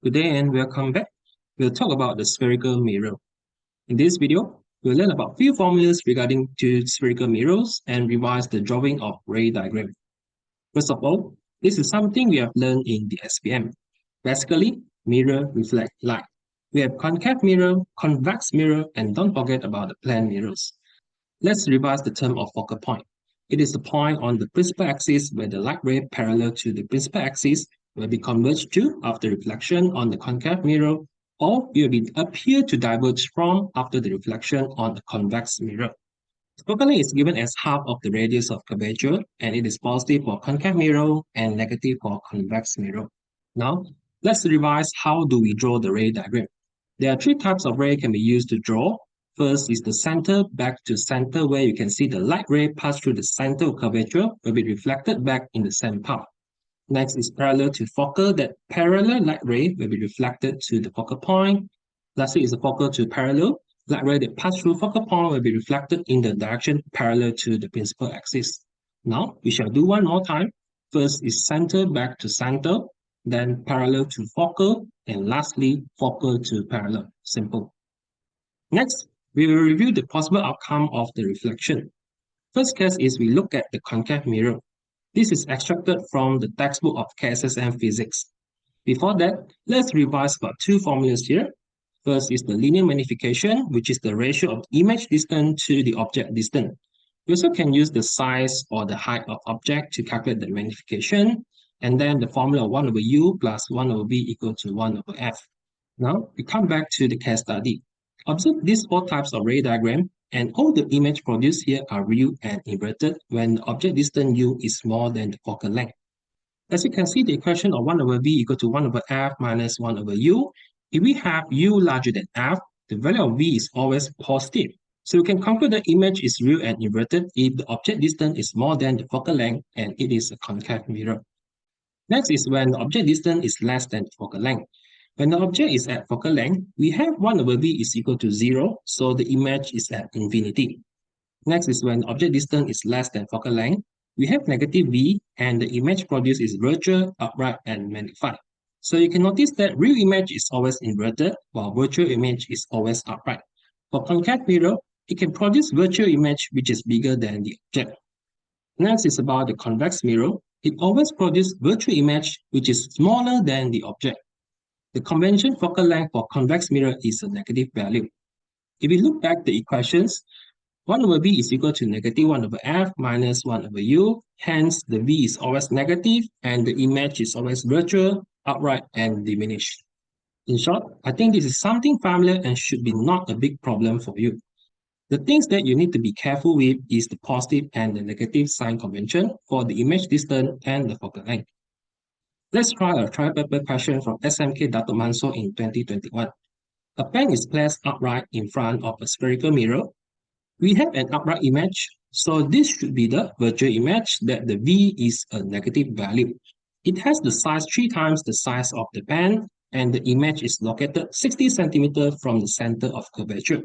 Good day and welcome back. We'll talk about the spherical mirror. In this video, we'll learn about few formulas regarding to spherical mirrors and revise the drawing of ray diagram. First of all, this is something we have learned in the STPM. Basically, mirror reflect light. We have concave mirror, convex mirror, and don't forget about the plane mirrors. Let's revise the term of focal point. It is the point on the principal axis where the light ray parallel to the principal axis will be converged to after reflection on the concave mirror, or will appear to diverge from after the reflection on the convex mirror. Focal length is given as half of the radius of curvature, and it is positive for concave mirror and negative for convex mirror. Now, let's revise how do we draw the ray diagram. There are three types of ray can be used to draw. First is the center back to center, where you can see the light ray pass through the center of curvature will be reflected back in the same path. Next is parallel to focal, that parallel light ray will be reflected to the focal point. Lastly is the focal to parallel. Light ray that pass through focal point will be reflected in the direction parallel to the principal axis. Now, we shall do one more time. First is center back to center, then parallel to focal, and lastly, focal to parallel. Simple. Next, we will review the possible outcome of the reflection. First case is we look at the concave mirror. This is extracted from the textbook of KSSM Physics. Before that, let's revise about two formulas here. First is the linear magnification, which is the ratio of image distance to the object distance. We also can use the size or the height of object to calculate the magnification, and then the formula of 1 over u plus 1 over v equal to 1 over f. Now, we come back to the case study. Observe these four types of ray diagram, and all the image produced here are real and inverted when the object distance u is more than the focal length. As you can see, the equation of 1 over v equal to 1 over f minus 1 over u. If we have u larger than f, the value of v is always positive. So we can conclude the image is real and inverted if the object distance is more than the focal length and it is a concave mirror. Next is when the object distance is less than the focal length. When the object is at focal length, we have 1 over v is equal to 0, so the image is at infinity. Next is when the object distance is less than focal length, we have negative v, and the image produced is virtual, upright, and magnified. So you can notice that real image is always inverted, while virtual image is always upright. For concave mirror, it can produce virtual image which is bigger than the object. Next is about the convex mirror. It always produces virtual image which is smaller than the object. The convention focal length for convex mirror is a negative value. If we look back the equations, 1 over v is equal to negative 1 over f minus 1 over u. Hence, the v is always negative and the image is always virtual, upright, and diminished. In short, I think this is something familiar and should be not a big problem for you. The things that you need to be careful with is the positive and the negative sign convention for the image distance and the focal length. Let's try a trial paper question from SMK DATUK MANSOR in 2021. A pen is placed upright in front of a spherical mirror. We have an upright image, so this should be the virtual image that the v is a negative value. It has the size 3 times the size of the pen, and the image is located 60 cm from the center of curvature.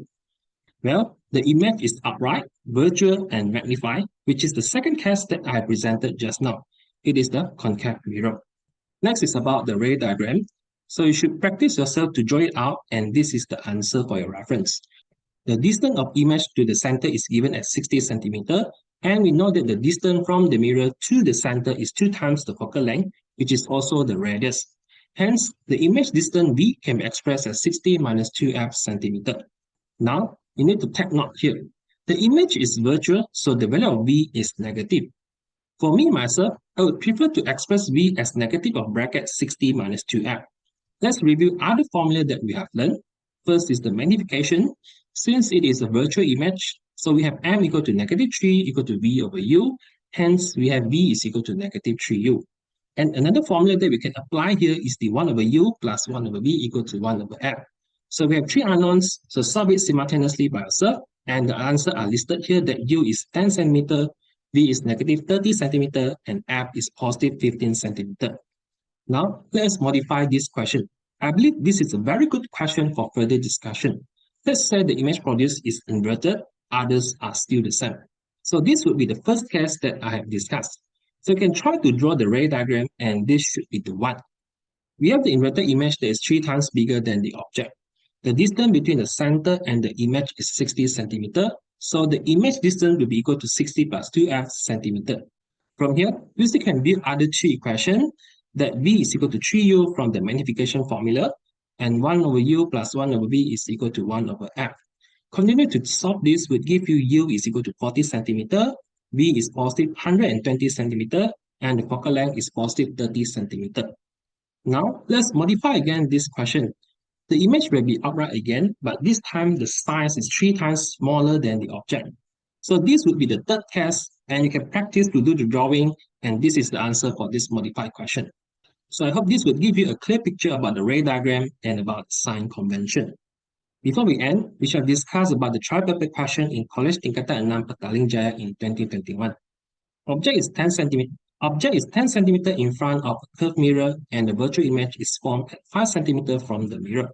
Well, the image is upright, virtual, and magnified, which is the second case that I presented just now. It is the concave mirror. Next is about the ray diagram. So you should practice yourself to draw it out, and this is the answer for your reference. The distance of image to the center is given as 60 cm, and we know that the distance from the mirror to the center is 2 times the focal length, which is also the radius. Hence, the image distance v can be expressed as 60 minus 2f cm. Now, you need to take note here. The image is virtual, so the value of v is negative. For me, myself, I would prefer to express v as negative of bracket 60 minus 2f. Let's review other formula that we have learned. First is the magnification. Since it is a virtual image, so we have m equal to negative 3 equal to v over u. Hence, we have v is equal to negative 3u. And another formula that we can apply here is the 1 over u plus 1 over v equal to 1 over f. So we have 3 unknowns, so solve it simultaneously by yourself. And the answer are listed here that u is 10 cm, v is negative 30 cm, and f is positive 15 cm. Now, let's modify this question. I believe this is a very good question for further discussion. Let's say the image produced is inverted, others are still the same. So this would be the first case that I have discussed. So you can try to draw the ray diagram, and this should be the one. We have the inverted image that is 3 times bigger than the object. The distance between the center and the image is 60 centimeter. So the image distance will be equal to 60 plus 2f centimeter. From here, we still can build other three equations that v is equal to 3u from the magnification formula, and 1 over u plus 1 over v is equal to 1 over f. Continue to solve this would give you u is equal to 40 centimeter, v is positive 120 centimeter, and the focal length is positive 30 centimeter. Now, let's modify again this question. The image will be upright again, but this time the size is 3 times smaller than the object. So this would be the third test, and you can practice to do the drawing, and this is the answer for this modified question. So I hope this would give you a clear picture about the ray diagram and about sign convention. Before we end, we shall discuss about the tri-paper question in KOLEJ TINGKATAN ENAM PETALING JAYA in 2021. Object is 10 centimeter in front of a curved mirror, and the virtual image is formed at 5 centimeter from the mirror.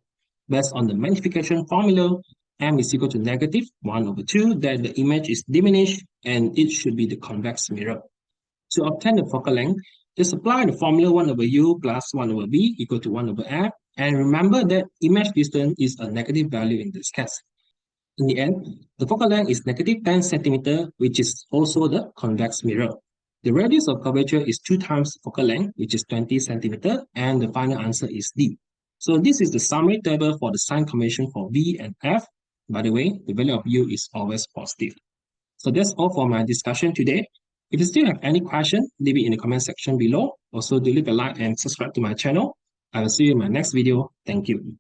Based on the magnification formula, m is equal to negative 1 over 2, that the image is diminished and it should be the convex mirror. To obtain the focal length, just apply the formula 1 over u plus 1 over v equal to 1 over f, and remember that image distance is a negative value in this case. In the end, the focal length is negative 10 centimeter, which is also the convex mirror. The radius of curvature is 2 times focal length, which is 20 centimeter, and the final answer is D. So this is the summary table for the sign convention for V and F. By the way, the value of U is always positive. So that's all for my discussion today. If you still have any question, leave it in the comment section below. Also, do leave a like and subscribe to my channel. I will see you in my next video. Thank you.